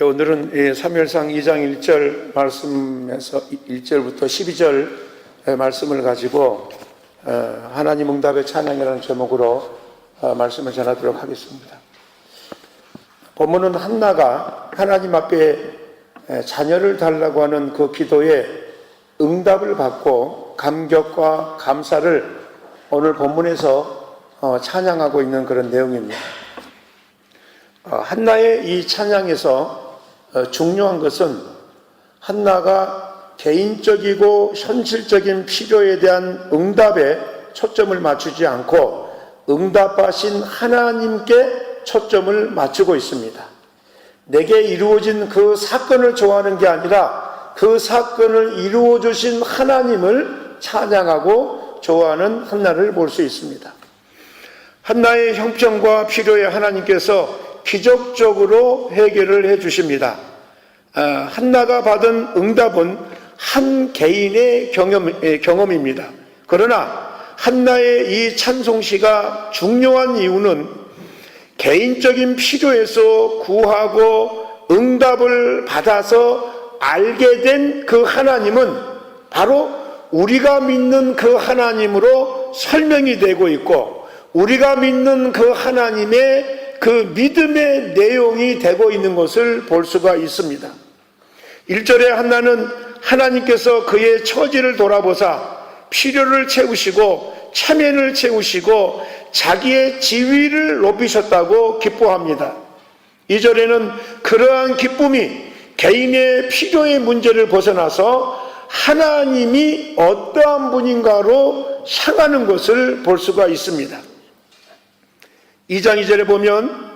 오늘은 사무엘상 2장 1절 말씀에서 1절부터 12절 말씀을 가지고 하나님 응답의 찬양이라는 제목으로 말씀을 전하도록 하겠습니다. 본문은 한나가 하나님 앞에 자녀를 달라고 하는 그 기도에 응답을 받고 감격과 감사를 오늘 본문에서 찬양하고 있는 그런 내용입니다. 한나의 이 찬양에서 중요한 것은 한나가 개인적이고 현실적인 필요에 대한 응답에 초점을 맞추지 않고 응답하신 하나님께 초점을 맞추고 있습니다. 내게 이루어진 그 사건을 좋아하는 게 아니라 그 사건을 이루어 주신 하나님을 찬양하고 좋아하는 한나를 볼 수 있습니다. 한나의 형편과 필요에 하나님께서 기적적으로 해결을 해 주십니다. 한나가 받은 응답은 한 개인의 경험입니다. 그러나 한나의 이 찬송시가 중요한 이유는 개인적인 필요에서 구하고 응답을 받아서 알게 된 그 하나님은 바로 우리가 믿는 그 하나님으로 설명이 되고 있고 우리가 믿는 그 하나님의 그 믿음의 내용이 되고 있는 것을 볼 수가 있습니다. 1절에 한나는 하나님께서 그의 처지를 돌아보사 필요를 채우시고 체면을 채우시고 자기의 지위를 높이셨다고 기뻐합니다. 2절에는 그러한 기쁨이 개인의 필요의 문제를 벗어나서 하나님이 어떠한 분인가로 향하는 것을 볼 수가 있습니다. 2장 2절에 보면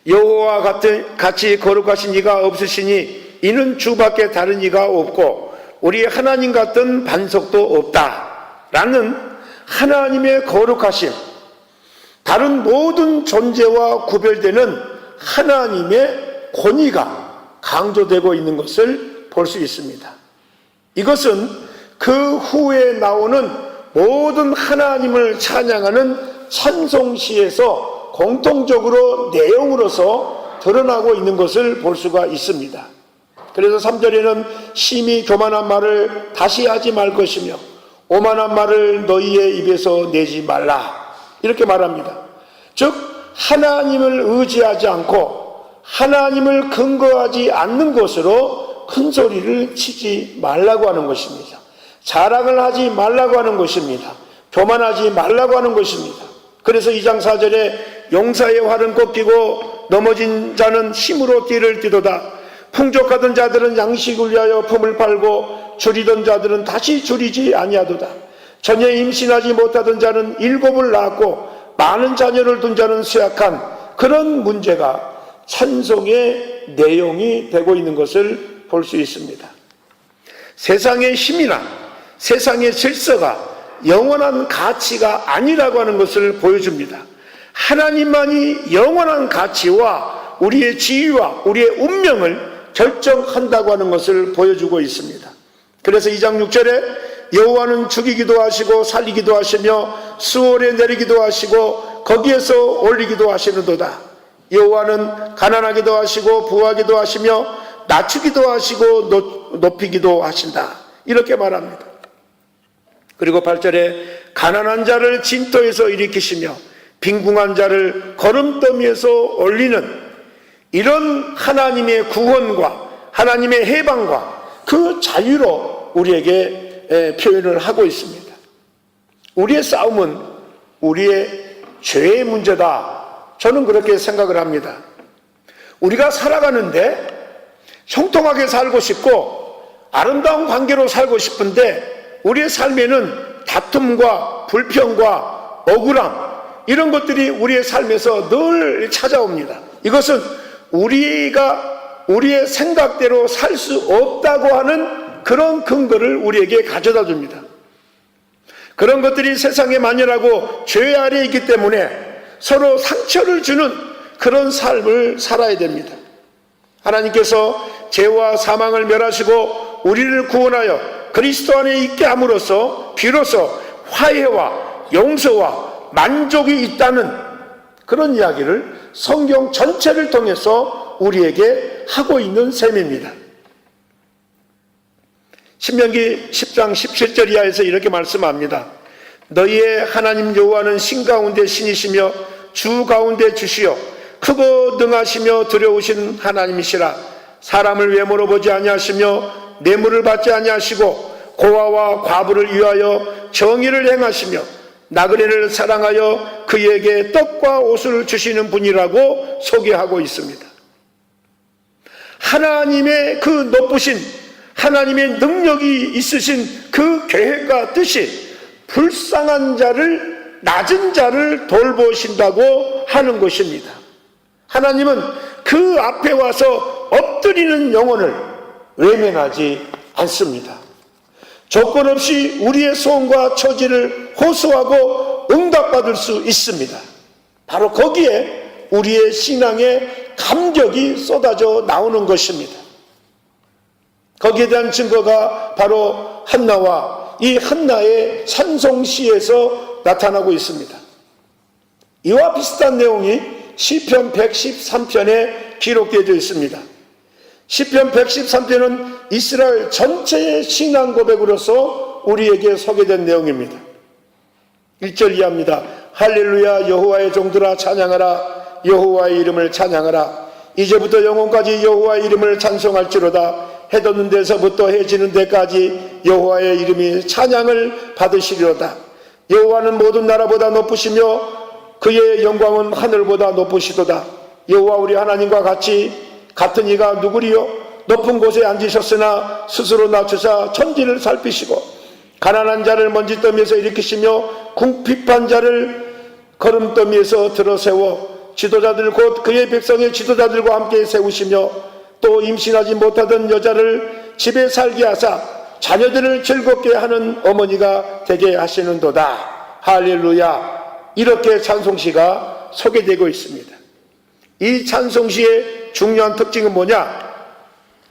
여호와와 같이 거룩하신 이가 없으시니 이는 주밖에 다른 이가 없고 우리 하나님 같은 반석도 없다 라는 하나님의 거룩하심, 다른 모든 존재와 구별되는 하나님의 권위가 강조되고 있는 것을 볼 수 있습니다. 이것은 그 후에 나오는 모든 하나님을 찬양하는 찬송시에서 공통적으로 내용으로서 드러나고 있는 것을 볼 수가 있습니다. 그래서 3절에는 심히 교만한 말을 다시 하지 말 것이며 오만한 말을 너희의 입에서 내지 말라 이렇게 말합니다. 즉 하나님을 의지하지 않고 하나님을 근거하지 않는 것으로 큰 소리를 치지 말라고 하는 것입니다. 자랑을 하지 말라고 하는 것입니다. 교만하지 말라고 하는 것입니다. 그래서 2장 4절에 용사의 활은 꺾이고 넘어진 자는 힘으로 띠를 띠도다. 풍족하던 자들은 양식을 위하여 품을 팔고 줄이던 자들은 다시 줄이지 아니하도다. 전혀 임신하지 못하던 자는 7을 낳았고 많은 자녀를 둔 자는 쇠약한 그런 문제가 찬송의 내용이 되고 있는 것을 볼 수 있습니다. 세상의 힘이나 세상의 질서가 영원한 가치가 아니라고 하는 것을 보여줍니다. 하나님만이 영원한 가치와 우리의 지위와 우리의 운명을 결정한다고 하는 것을 보여주고 있습니다. 그래서 2장 6절에 여호와는 죽이기도 하시고 살리기도 하시며 수월에 내리기도 하시고 거기에서 올리기도 하시는도다. 여호와는 가난하기도 하시고 부하기도 하시며 낮추기도 하시고 높이기도 하신다 이렇게 말합니다. 그리고 8절에 가난한 자를 진토에서 일으키시며 빈궁한 자를 거름더미에서 올리는 이런 하나님의 구원과 하나님의 해방과 그 자유로 우리에게 표현을 하고 있습니다. 우리의 싸움은 우리의 죄의 문제다. 저는 그렇게 생각을 합니다. 우리가 살아가는데 형통하게 살고 싶고 아름다운 관계로 살고 싶은데 우리의 삶에는 다툼과 불평과 억울함 이런 것들이 우리의 삶에서 늘 찾아옵니다. 이것은 우리가 우리의 생각대로 살 수 없다고 하는 그런 근거를 우리에게 가져다 줍니다. 그런 것들이 세상에 만연하고 죄 아래에 있기 때문에 서로 상처를 주는 그런 삶을 살아야 됩니다. 하나님께서 죄와 사망을 멸하시고 우리를 구원하여 그리스도 안에 있게 함으로써 비로소 화해와 용서와 만족이 있다는 그런 이야기를 성경 전체를 통해서 우리에게 하고 있는 셈입니다. 신명기 10장 17절 이하에서 이렇게 말씀합니다. 너희의 하나님 여호와는 신 가운데 신이시며 주 가운데 주시요 크고 능하시며 두려우신 하나님이시라. 사람을 외모로 보지 아니하시며 뇌물을 받지 아니하시고 고아와 과부를 위하여 정의를 행하시며 나그네를 사랑하여 그에게 떡과 옷을 주시는 분이라고 소개하고 있습니다. 하나님의 그 높으신 하나님의 능력이 있으신 그 계획과 뜻이 불쌍한 자를, 낮은 자를 돌보신다고 하는 것입니다. 하나님은 그 앞에 와서 엎드리는 영혼을 외면하지 않습니다. 조건 없이 우리의 소원과 처지를 호소하고 응답받을 수 있습니다. 바로 거기에 우리의 신앙의 감격이 쏟아져 나오는 것입니다. 거기에 대한 증거가 바로 한나와 이 한나의 찬송시에서 나타나고 있습니다. 이와 비슷한 내용이 시편 113편에 기록되어 있습니다. 시편 113편은 이스라엘 전체의 신앙 고백으로서 우리에게 소개된 내용입니다. 1절 이하입니다. 할렐루야 여호와의 종들아 찬양하라. 여호와의 이름을 찬양하라. 이제부터 영혼까지 여호와의 이름을 찬송할지로다. 해 돋는 데서부터 해 지는 데까지 여호와의 이름이 찬양을 받으시리로다. 여호와는 모든 나라보다 높으시며 그의 영광은 하늘보다 높으시도다. 여호와 우리 하나님과 같은 이가 누구리요? 높은 곳에 앉으셨으나 스스로 낮추사 천지를 살피시고 가난한 자를 먼지더미에서 일으키시며 궁핍한 자를 거름더미에서 들어세워 지도자들 곧 그의 백성의 지도자들과 함께 세우시며 또 임신하지 못하던 여자를 집에 살게 하사 자녀들을 즐겁게 하는 어머니가 되게 하시는도다. 할렐루야. 이렇게 찬송시가 소개되고 있습니다. 이 찬송시의 중요한 특징은 뭐냐?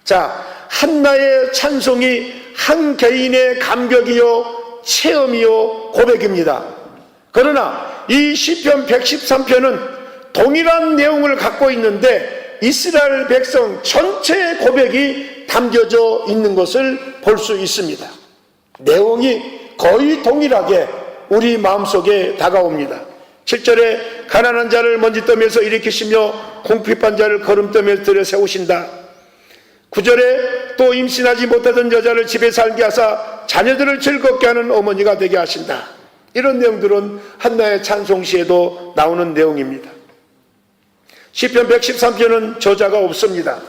자, 한나의 찬송이 한 개인의 감격이요 체험이요 고백입니다. 그러나 이 시편 113편은 동일한 내용을 갖고 있는데 이스라엘 백성 전체의 고백이 담겨져 있는 것을 볼 수 있습니다. 내용이 거의 동일하게 우리 마음속에 다가옵니다. 7절에 가난한 자를 먼지더미에서 일으키시며 궁핍한 자를 거름더미에 들여 세우신다. 9절에 또 임신하지 못하던 여자를 집에 살게 하사 자녀들을 즐겁게 하는 어머니가 되게 하신다. 이런 내용들은 한나의 찬송시에도 나오는 내용입니다. 시편 113편은 저자가 없습니다.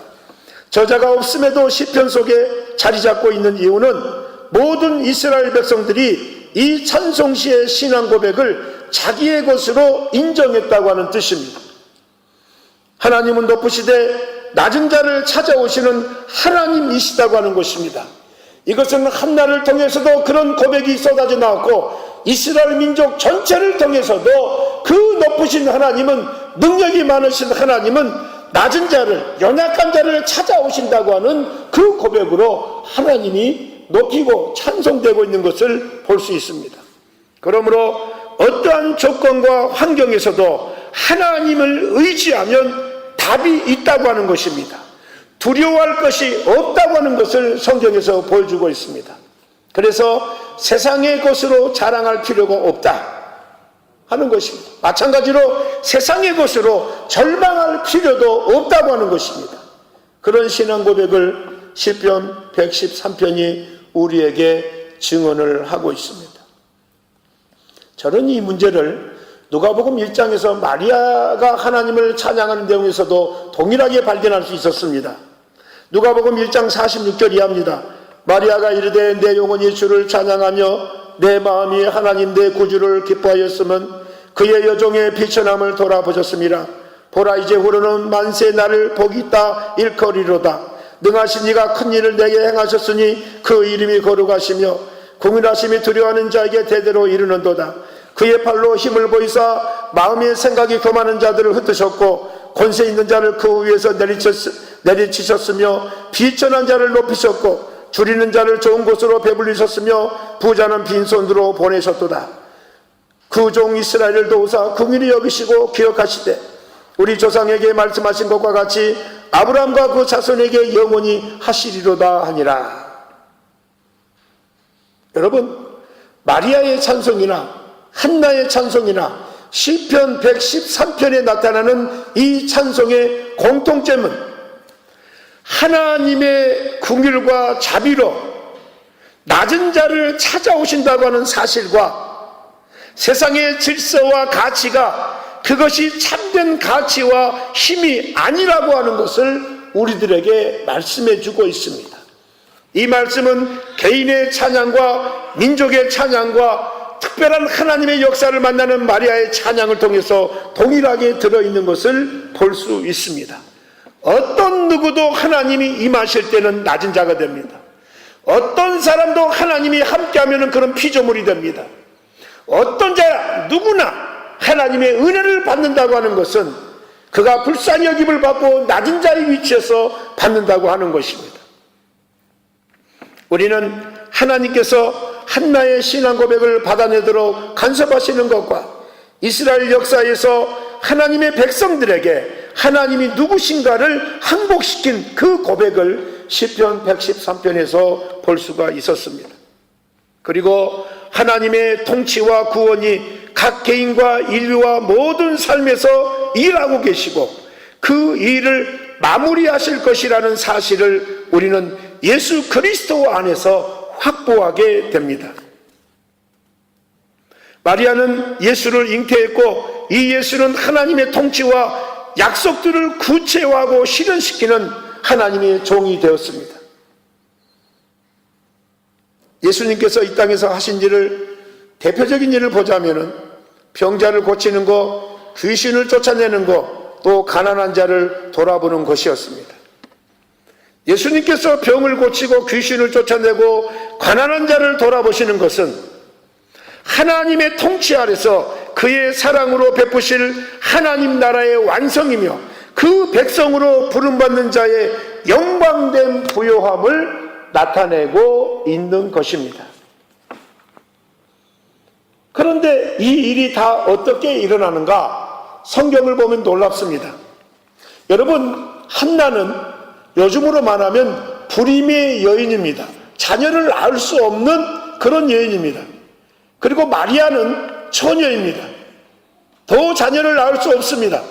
저자가 없음에도 시편 속에 자리 잡고 있는 이유는 모든 이스라엘 백성들이 이 찬송시의 신앙 고백을 자기의 것으로 인정했다고 하는 뜻입니다. 하나님은 높으시되 낮은 자를 찾아오시는 하나님이시다고 하는 것입니다. 이것은 한나를 통해서도 그런 고백이 쏟아져 나왔고 이스라엘 민족 전체를 통해서도 그 높으신 하나님은, 능력이 많으신 하나님은 낮은 자를, 연약한 자를 찾아오신다고 하는 그 고백으로 하나님이 높이고 찬송되고 있는 것을 볼 수 있습니다. 그러므로 어떠한 조건과 환경에서도 하나님을 의지하면 답이 있다고 하는 것입니다. 두려워할 것이 없다고 하는 것을 성경에서 보여주고 있습니다. 그래서 세상의 것으로 자랑할 필요가 없다 하는 것입니다. 마찬가지로 세상의 것으로 절망할 필요도 없다고 하는 것입니다. 그런 신앙 고백을 시편 113편이 우리에게 증언을 하고 있습니다. 저는 이 문제를 누가복음 1장에서 마리아가 하나님을 찬양하는 내용에서도 동일하게 발견할 수 있었습니다. 누가복음 1장 46절 이하입니다. 마리아가 이르되 내 영혼이 주를 찬양하며 내 마음이 하나님 내 구주를 기뻐하였으면 그의 여종의 비천함을 돌아보셨습니다. 보라 이제 후로는 만세 나를 복이 있다 일컬이로다. 능하신 이가 큰 일을 내게 행하셨으니 그 이름이 거룩하시며 궁일하심이 두려워하는 자에게 대대로 이르는도다. 그의 팔로 힘을 보이사 마음의 생각이 교만한 자들을 흩으셨고 권세 있는 자를 그 위에서 내리치셨으며 비천한 자를 높이셨고 줄이는 자를 좋은 곳으로 배불리셨으며 부자는 빈손으로 보내셨도다. 그 종 이스라엘을 도우사 긍휼히 여기시고 기억하시되 우리 조상에게 말씀하신 것과 같이 아브라함과 그 자손에게 영원히 하시리로다 하니라. 여러분, 마리아의 찬송이나 한나의 찬송이나 시편 113편에 나타나는 이 찬송의 공통점은 하나님의 긍휼과 자비로 낮은 자를 찾아오신다고 하는 사실과 세상의 질서와 가치가 그것이 참된 가치와 힘이 아니라고 하는 것을 우리들에게 말씀해 주고 있습니다. 이 말씀은 개인의 찬양과 민족의 찬양과 특별한 하나님의 역사를 만나는 마리아의 찬양을 통해서 동일하게 들어있는 것을 볼 수 있습니다. 어떤 누구도 하나님이 임하실 때는 낮은 자가 됩니다. 어떤 사람도 하나님이 함께하면 그런 피조물이 됩니다. 어떤 자 누구나 하나님의 은혜를 받는다고 하는 것은 그가 불쌍히 여김을 받고 낮은 자의 위치에서 받는다고 하는 것입니다. 우리는 하나님께서 한나의 신앙 고백을 받아내도록 간섭하시는 것과 이스라엘 역사에서 하나님의 백성들에게 하나님이 누구신가를 항복시킨 그 고백을 시편 113편에서 볼 수가 있었습니다. 그리고 하나님의 통치와 구원이 각 개인과 인류와 모든 삶에서 일하고 계시고 그 일을 마무리하실 것이라는 사실을 우리는 예수 그리스도 안에서 확보하게 됩니다. 마리아는 예수를 잉태했고 이 예수는 하나님의 통치와 약속들을 구체화하고 실현시키는 하나님의 종이 되었습니다. 예수님께서 이 땅에서 하신 일을, 대표적인 일을 보자면은 병자를 고치는 것, 귀신을 쫓아내는 것, 또 가난한 자를 돌아보는 것이었습니다. 예수님께서 병을 고치고 귀신을 쫓아내고 가난한 자를 돌아보시는 것은 하나님의 통치 아래서 그의 사랑으로 베푸실 하나님 나라의 완성이며 그 백성으로 부름받는 자의 영광된 부요함을 나타내고 있는 것입니다. 그런데 이 일이 다 어떻게 일어나는가? 성경을 보면 놀랍습니다. 여러분, 한나는 요즘으로 말하면 불임의 여인입니다. 자녀를 낳을 수 없는 그런 여인입니다. 그리고 마리아는 처녀입니다. 더 자녀를 낳을 수 없습니다.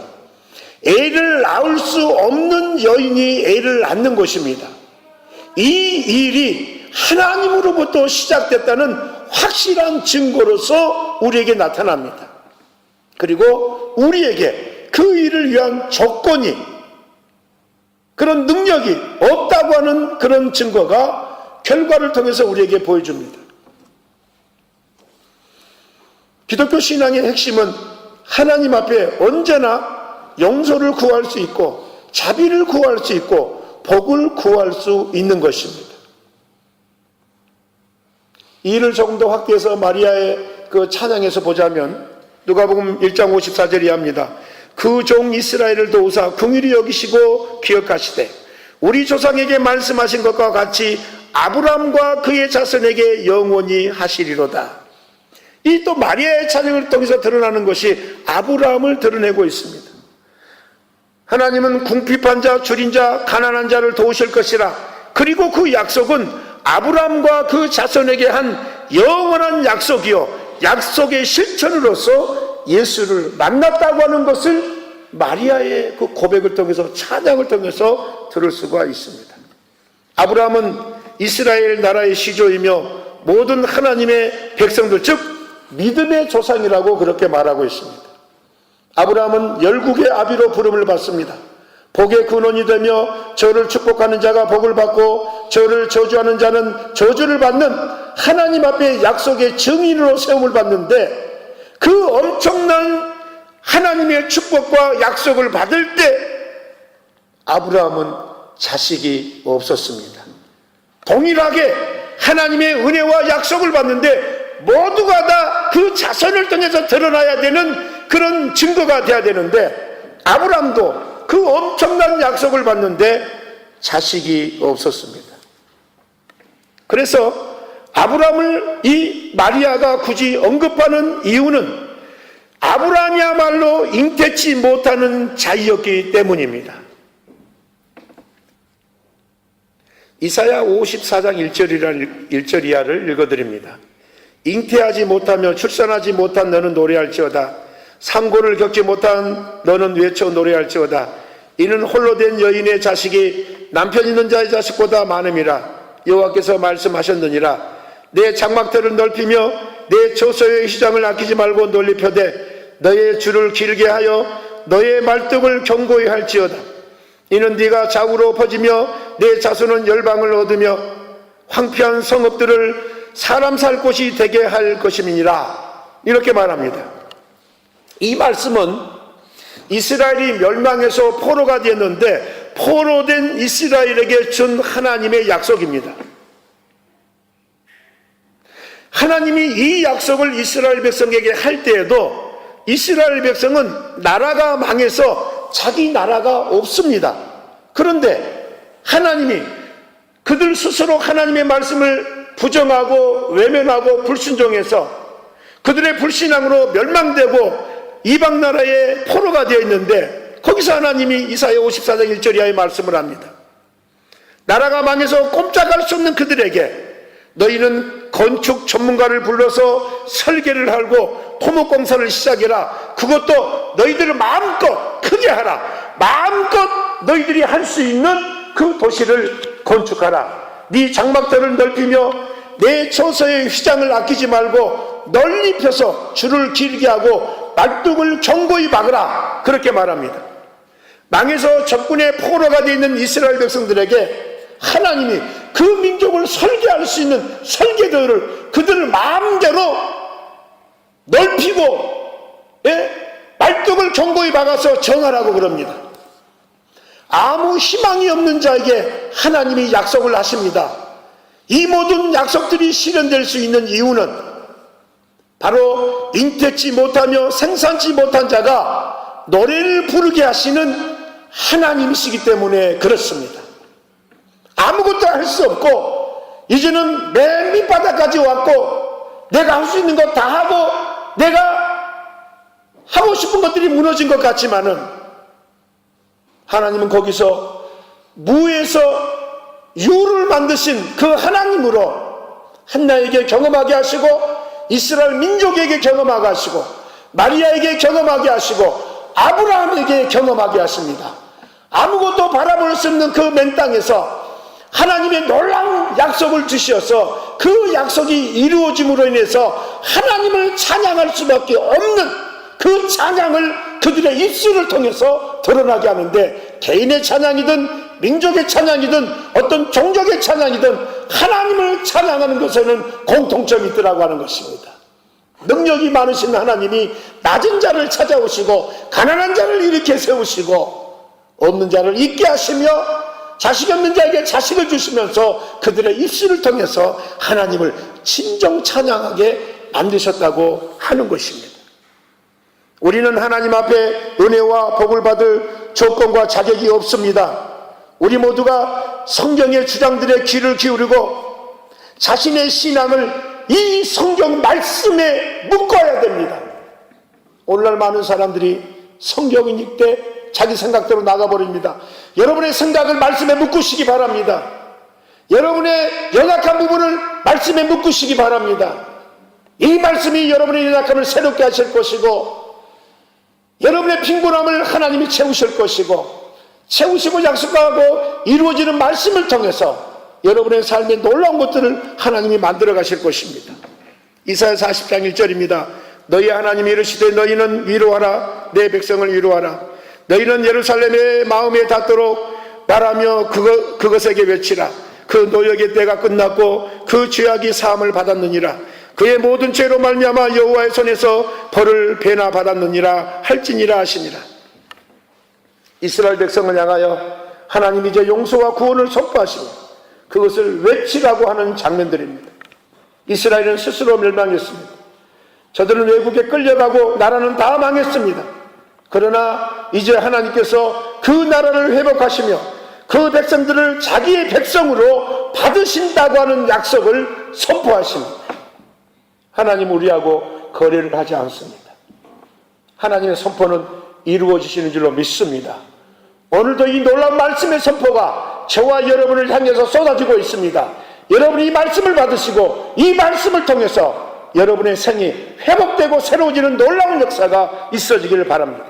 애를 낳을 수 없는 여인이 애를 낳는 것입니다. 이 일이 하나님으로부터 시작됐다는 확실한 증거로서 우리에게 나타납니다. 그리고 우리에게 그 일을 위한 조건이, 그런 능력이 없다고 하는 그런 증거가 결과를 통해서 우리에게 보여줍니다. 기독교 신앙의 핵심은 하나님 앞에 언제나 용서를 구할 수 있고 자비를 구할 수 있고 복을 구할 수 있는 것입니다. 이 일을 조금 더 확대해서 마리아의 그 찬양에서 보자면 누가복음 1장 54절이 합니다. 그 종 이스라엘을 도우사 긍휼히 여기시고 기억하시되 우리 조상에게 말씀하신 것과 같이 아브라함과 그의 자손에게 영원히 하시리로다. 이 또 마리아의 찬양을 통해서 드러나는 것이 아브라함을 드러내고 있습니다. 하나님은 궁핍한 자, 줄인 자, 가난한 자를 도우실 것이라. 그리고 그 약속은 아브라함과 그 자손에게 한 영원한 약속이요, 약속의 실천으로서 예수를 만났다고 하는 것을 마리아의 그 고백을 통해서, 찬양을 통해서 들을 수가 있습니다. 아브라함은 이스라엘 나라의 시조이며 모든 하나님의 백성들, 즉 믿음의 조상이라고 그렇게 말하고 있습니다. 아브라함은 열국의 아비로 부름을 받습니다. 복의 근원이 되며 저를 축복하는 자가 복을 받고 저를 저주하는 자는 저주를 받는 하나님 앞에 약속의 증인으로 세움을 받는데, 그 엄청난 하나님의 축복과 약속을 받을 때 아브라함은 자식이 없었습니다. 동일하게 하나님의 은혜와 약속을 받는데 모두가 다 그 자손을 통해서 드러나야 되는 그런 증거가 돼야 되는데, 아브라함도 그 엄청난 약속을 받는데 자식이 없었습니다. 그래서 아브라함을 이 마리아가 굳이 언급하는 이유는 아브라함이야말로 잉태치 못하는 자였기 때문입니다. 이사야 54장 1절 이하를 읽어드립니다. 잉태하지 못하며 출산하지 못한 너는 노래할지어다. 상고를 겪지 못한 너는 외쳐 노래할지어다. 이는 홀로 된 여인의 자식이 남편 있는 자의 자식보다 많음이라. 여호와께서 말씀하셨느니라. 내 장막터를 넓히며 내 저소의 휘장을 아끼지 말고 널리 펴되 너의 줄을 길게 하여 너의 말뚝을 견고히 할지어다. 이는 네가 좌우로 퍼지며 내 자손은 열방을 얻으며 황폐한 성읍들을 사람 살 곳이 되게 할 것임이니라. 이렇게 말합니다. 이 말씀은 이스라엘이 멸망해서 포로가 됐는데 포로된 이스라엘에게 준 하나님의 약속입니다. 하나님이 이 약속을 이스라엘 백성에게 할 때에도 이스라엘 백성은 나라가 망해서 자기 나라가 없습니다. 그런데 하나님이 그들 스스로 하나님의 말씀을 부정하고 외면하고 불순종해서 그들의 불신앙으로 멸망되고 이방 나라의 포로가 되어 있는데 거기서 하나님이 이사야 54장 1절 이하의 말씀을 합니다. 나라가 망해서 꼼짝할 수 없는 그들에게 너희는 건축 전문가를 불러서 설계를 하고 토목공사를 시작해라. 그것도 너희들을 마음껏 크게 하라. 마음껏 너희들이 할 수 있는 그 도시를 건축하라. 네 장막터를 넓히며 내 처소의 휘장을 아끼지 말고 널리 펴서 줄을 길게 하고 말뚝을 견고히 박으라. 그렇게 말합니다. 망해서 적군의 포로가 되어 있는 이스라엘 백성들에게 하나님이 그 민족을 설계할 수 있는 설계도를 그들을 마음대로 넓히고 말뚝을 견고히 박아서 정하라고 그럽니다. 아무 희망이 없는 자에게 하나님이 약속을 하십니다. 이 모든 약속들이 실현될 수 있는 이유는 바로 잉태치 못하며 생산치 못한 자가 노래를 부르게 하시는 하나님이시기 때문에 그렇습니다. 아무것도 할 수 없고 이제는 맨 밑바닥까지 왔고 내가 할 수 있는 것 다 하고 내가 하고 싶은 것들이 무너진 것 같지만은 하나님은 거기서 무에서 유를 만드신 그 하나님으로 한나에게 경험하게 하시고 이스라엘 민족에게 경험하게 하시고 마리아에게 경험하게 하시고 아브라함에게 경험하게 하십니다. 아무것도 바라볼 수 없는 그 맨 땅에서 하나님의 놀라운 약속을 주셔서 그 약속이 이루어짐으로 인해서 하나님을 찬양할 수밖에 없는 그 찬양을 그들의 입술을 통해서 드러나게 하는데 개인의 찬양이든 민족의 찬양이든 어떤 종족의 찬양이든 하나님을 찬양하는 것에는 공통점이 있더라고 하는 것입니다. 능력이 많으신 하나님이 낮은 자를 찾아오시고 가난한 자를 일으켜 세우시고 없는 자를 있게 하시며 자식 없는 자에게 자식을 주시면서 그들의 입술을 통해서 하나님을 진정 찬양하게 만드셨다고 하는 것입니다. 우리는 하나님 앞에 은혜와 복을 받을 조건과 자격이 없습니다. 우리 모두가 성경의 주장들의 귀를 기울이고 자신의 신앙을 이 성경 말씀에 묶어야 됩니다. 오늘날 많은 사람들이 성경을 읽되 자기 생각대로 나가버립니다. 여러분의 생각을 말씀에 묶으시기 바랍니다. 여러분의 연약한 부분을 말씀에 묶으시기 바랍니다. 이 말씀이 여러분의 연약함을 새롭게 하실 것이고 여러분의 빈곤함을 하나님이 채우실 것이고 채우시고 약속하고 이루어지는 말씀을 통해서 여러분의 삶에 놀라운 것들을 하나님이 만들어 가실 것입니다. 이사야 40장 1절입니다. 너희 하나님이 이르시되 너희는 위로하라. 내 백성을 위로하라. 너희는 예루살렘의 마음에 닿도록 말하며 그것에게 외치라. 그 노역의 때가 끝났고 그 죄악이 사함을 받았느니라. 그의 모든 죄로 말미암아 여호와의 손에서 벌을 배나 받았느니라 할지니라 하시니라. 이스라엘 백성을 향하여 하나님이 이제 용서와 구원을 선포하시고 그것을 외치라고 하는 장면들입니다. 이스라엘은 스스로 멸망했습니다. 저들은 외국에 끌려가고 나라는 다 망했습니다. 그러나 이제 하나님께서 그 나라를 회복하시며 그 백성들을 자기의 백성으로 받으신다고 하는 약속을 선포하십니다. 하나님 우리하고 거래를 하지 않습니다. 하나님의 선포는 이루어지시는 줄로 믿습니다. 오늘도 이 놀라운 말씀의 선포가 저와 여러분을 향해서 쏟아지고 있습니다. 여러분이 이 말씀을 받으시고 이 말씀을 통해서 여러분의 생이 회복되고 새로워지는 놀라운 역사가 있어지기를 바랍니다.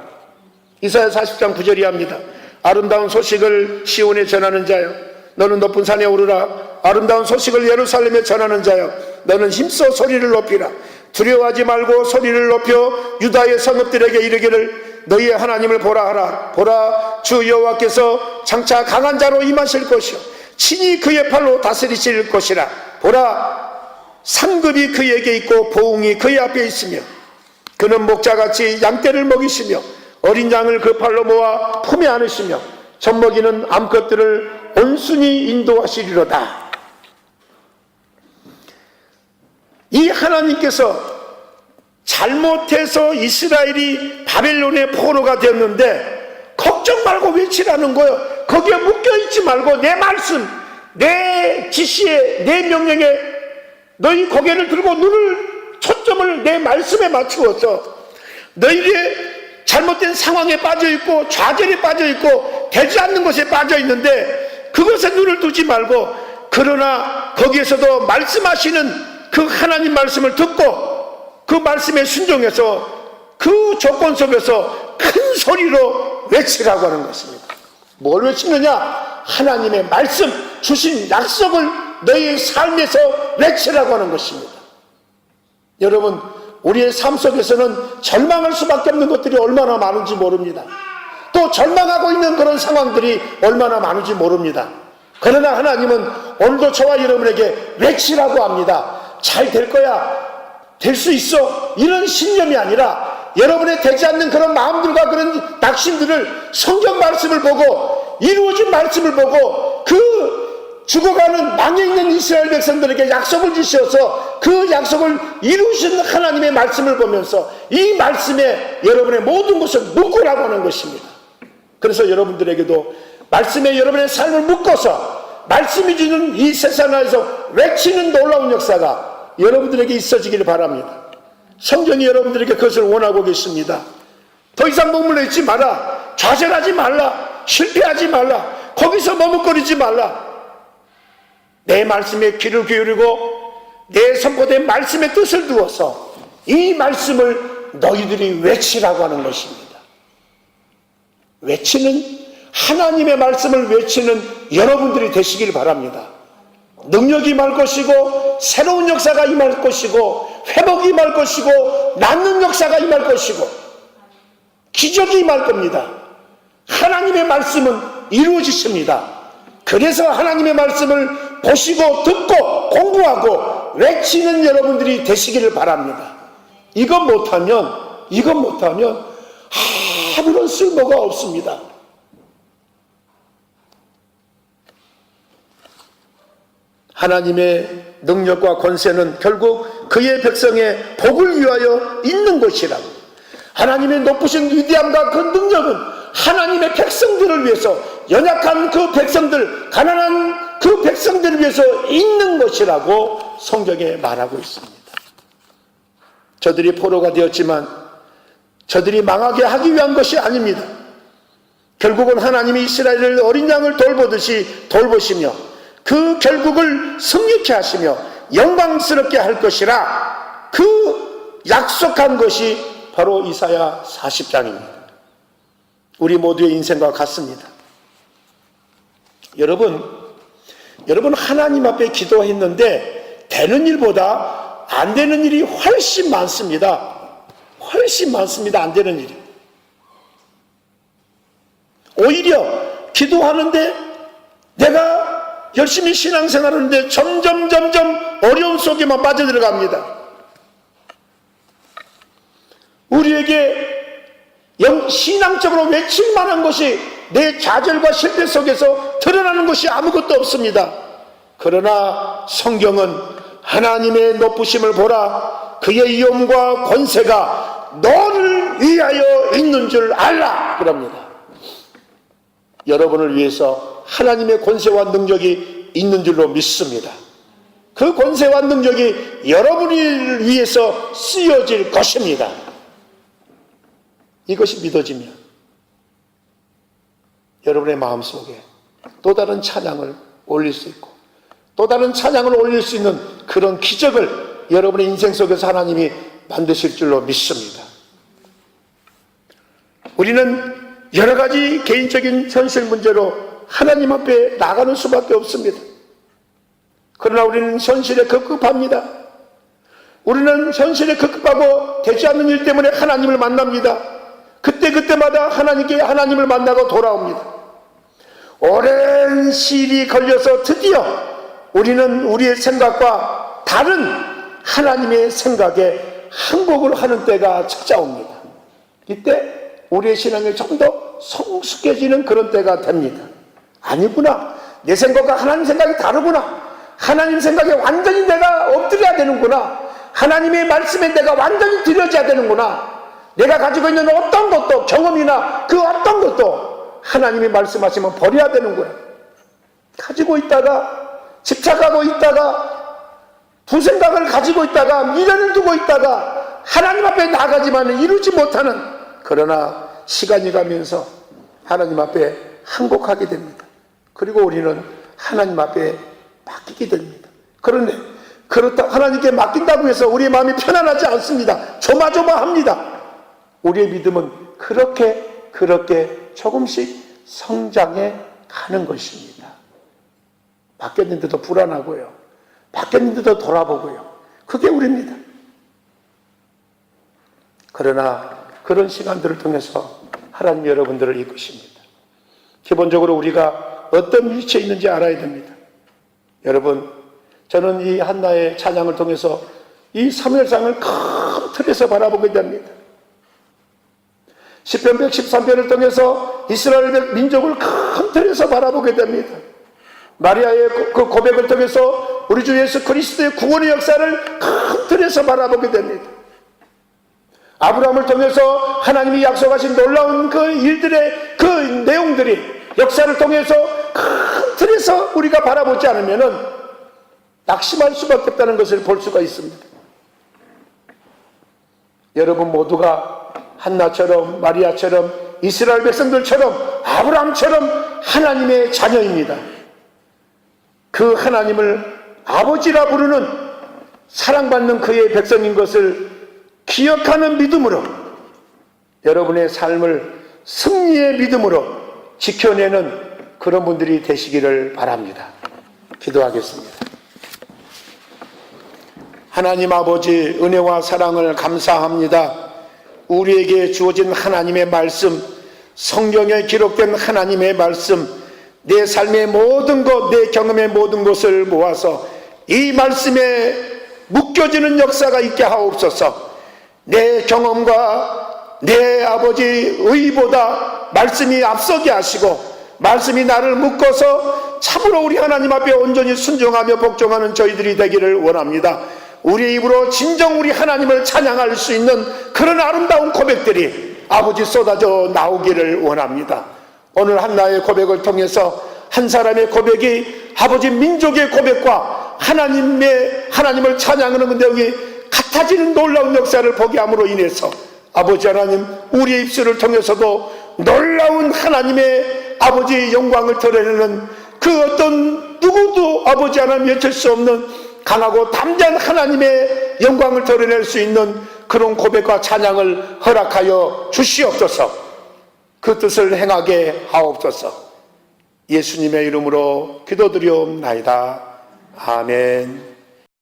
이사야 40장 9절이 합니다. 아름다운 소식을 시온에 전하는 자여, 너는 높은 산에 오르라. 아름다운 소식을 예루살렘에 전하는 자여, 너는 힘써 소리를 높이라. 두려워하지 말고 소리를 높여 유다의 성읍들에게 이르기를 너희의 하나님을 보라 하라. 보라, 주 여호와께서 장차 강한 자로 임하실 것이요 친히 그의 팔로 다스리실 것이라. 보라, 상급이 그에게 있고 보응이 그의 앞에 있으며 그는 목자같이 양떼를 먹이시며 어린 양을 그 팔로 모아 품에 안으시며 젖먹이는 암컷들을 온순히 인도하시리로다. 이 하나님께서 잘못해서 이스라엘이 바벨론의 포로가 되었는데 걱정 말고 외치라는 거예요. 거기에 묶여있지 말고 내 말씀, 내 지시에, 내 명령에 너희 고개를 들고 초점을 내 말씀에 맞추어서 너희의 잘못된 상황에 빠져있고 좌절에 빠져있고 되지 않는 것에 빠져있는데 그것에 눈을 두지 말고, 그러나 거기에서도 말씀하시는 그 하나님 말씀을 듣고 그 말씀에 순종해서 그 조건 속에서 큰 소리로 외치라고 하는 것입니다. 뭘 외치느냐? 하나님의 말씀, 주신 약속을 너희의 삶에서 외치라고 하는 것입니다. 여러분, 우리의 삶 속에서는 절망할 수밖에 없는 것들이 얼마나 많은지 모릅니다. 또 절망하고 있는 그런 상황들이 얼마나 많은지 모릅니다. 그러나 하나님은 오늘도 저와 여러분에게 외치라고 합니다. 잘 될 거야, 될 수 있어, 이런 신념이 아니라 여러분의 되지 않는 그런 마음들과 그런 낙심들을 성경 말씀을 보고 이루어진 말씀을 보고 그 죽어가는 망해있는 이스라엘 백성들에게 약속을 주셔서 그 약속을 이루신 하나님의 말씀을 보면서 이 말씀에 여러분의 모든 것을 묶으라고 하는 것입니다. 그래서 여러분들에게도 말씀에 여러분의 삶을 묶어서 말씀이 주는 이 세상 안에서 외치는 놀라운 역사가 여러분들에게 있어지기를 바랍니다. 성경이 여러분들에게 그것을 원하고 계십니다. 더 이상 머물러 있지 마라. 좌절하지 말라. 실패하지 말라. 거기서 머뭇거리지 말라. 내 말씀에 귀를 기울이고 내 선포된 말씀의 뜻을 두어서 이 말씀을 너희들이 외치라고 하는 것입니다. 외치는, 하나님의 말씀을 외치는 여러분들이 되시길 바랍니다. 능력이 임할 것이고 새로운 역사가 임할 것이고 회복이 임할 것이고 낫는 역사가 임할 것이고 기적이 임할 겁니다. 하나님의 말씀은 이루어지십니다. 그래서 하나님의 말씀을 보시고 듣고 공부하고 외치는 여러분들이 되시기를 바랍니다. 이것 못하면 아무런 쓸모가 없습니다. 하나님의 능력과 권세는 결국 그의 백성의 복을 위하여 있는 것이라고. 하나님의 높으신 위대함과 그 능력은 하나님의 백성들을 위해서, 연약한 그 백성들, 가난한 그 백성들을 위해서 있는 것이라고 성경에 말하고 있습니다. 저들이 포로가 되었지만 저들이 망하게 하기 위한 것이 아닙니다. 결국은 하나님이 이스라엘을 어린 양을 돌보듯이 돌보시며 그 결국을 승리케 하시며 영광스럽게 할 것이라, 그 약속한 것이 바로 이사야 40장입니다. 우리 모두의 인생과 같습니다. 여러분 하나님 앞에 기도했는데 되는 일보다 안 되는 일이 훨씬 많습니다. 훨씬 많습니다. 안 되는 일이. 오히려 기도하는데 내가 열심히 신앙생활하는데 점점 어려움 속에만 빠져들어갑니다. 우리에게 신앙적으로 외칠 만한 것이 내 좌절과 실패 속에서 드러나는 것이 아무것도 없습니다. 그러나 성경은 하나님의 높으심을 보라, 그의 위엄과 권세가 너를 위하여 있는 줄 알라 그럽니다. 여러분을 위해서 하나님의 권세와 능력이 있는 줄로 믿습니다. 그 권세와 능력이 여러분을 위해서 쓰여질 것입니다. 이것이 믿어지면 여러분의 마음속에 또 다른 찬양을 올릴 수 있고 또 다른 찬양을 올릴 수 있는 그런 기적을 여러분의 인생 속에서 하나님이 만드실 줄로 믿습니다. 우리는 여러 가지 개인적인 현실 문제로 하나님 앞에 나가는 수밖에 없습니다. 그러나 우리는 현실에 급급합니다. 우리는 현실에 급급하고 되지 않는 일 때문에 하나님을 만납니다. 그때마다 하나님을 만나고 돌아옵니다. 오랜 시일이 걸려서 드디어 우리는 우리의 생각과 다른 하나님의 생각에 항복을 하는 때가 찾아옵니다. 이때 우리의 신앙이 좀 더 성숙해지는 그런 때가 됩니다. 아니구나, 내 생각과 하나님 생각이 다르구나, 하나님 생각에 완전히 내가 엎드려야 되는구나, 하나님의 말씀에 내가 완전히 들여져야 되는구나, 내가 가지고 있는 어떤 것도, 경험이나 그 어떤 것도 하나님이 말씀하시면 버려야 되는구나. 가지고 있다가, 집착하고 있다가, 두 생각을 가지고 있다가, 미련을 두고 있다가 하나님 앞에 나가지만 이루지 못하는, 그러나 시간이 가면서 하나님 앞에 항복하게 됩니다. 그리고 우리는 하나님 앞에 맡기게 됩니다. 그런데 그렇다 하나님께 맡긴다고 해서 우리의 마음이 편안하지 않습니다. 조마조마합니다. 우리의 믿음은 그렇게 조금씩 성장해 가는 것입니다. 맡겼는데도 불안하고요, 맡겼는데도 돌아보고요, 그게 우리입니다. 그러나 그런 시간들을 통해서 하나님 여러분들을 이끄십니다. 기본적으로 우리가 어떤 위치에 있는지 알아야 됩니다. 여러분, 저는 이 한나의 찬양을 통해서 이 사무엘상을 큰 틀에서 바라보게 됩니다. 시편 113편을 통해서 이스라엘 민족을 큰 틀에서 바라보게 됩니다. 마리아의 그 고백을 통해서 우리 주 예수 그리스도의 구원의 역사를 큰 틀에서 바라보게 됩니다. 아브라함을 통해서 하나님이 약속하신 놀라운 그 일들의 그 내용들이, 역사를 통해서 큰 틀에서 우리가 바라보지 않으면은 낙심할 수밖에 없다는 것을 볼 수가 있습니다. 여러분 모두가 한나처럼, 마리아처럼, 이스라엘 백성들처럼, 아브라함처럼 하나님의 자녀입니다. 그 하나님을 아버지라 부르는, 사랑받는 그의 백성인 것을 기억하는 믿음으로, 여러분의 삶을 승리의 믿음으로 지켜내는 그런 분들이 되시기를 바랍니다. 기도하겠습니다. 하나님 아버지, 은혜와 사랑을 감사합니다. 우리에게 주어진 하나님의 말씀, 성경에 기록된 하나님의 말씀, 내 삶의 모든 것, 내 경험의 모든 것을 모아서 이 말씀에 묶여지는 역사가 있게 하옵소서. 내 경험과 내 아버지 의보다 말씀이 앞서게 하시고, 말씀이 나를 묶어서 참으로 우리 하나님 앞에 온전히 순종하며 복종하는 저희들이 되기를 원합니다. 우리 입으로 진정 우리 하나님을 찬양할 수 있는 그런 아름다운 고백들이 아버지 쏟아져 나오기를 원합니다. 오늘 한나의 고백을 통해서 한 사람의 고백이 아버지 민족의 고백과 하나님을 찬양하는 내용이 같아지는 놀라운 역사를 보게 함으로 인해서 아버지 하나님, 우리의 입술을 통해서도 놀라운 하나님의 아버지 영광을 드러내는 그 어떤 누구도 아버지 하나님 여칠 수 없는 강하고 담대한 하나님의 영광을 드러낼 수 있는 그런 고백과 찬양을 허락하여 주시옵소서. 그 뜻을 행하게 하옵소서. 예수님의 이름으로 기도드리옵나이다. 아멘.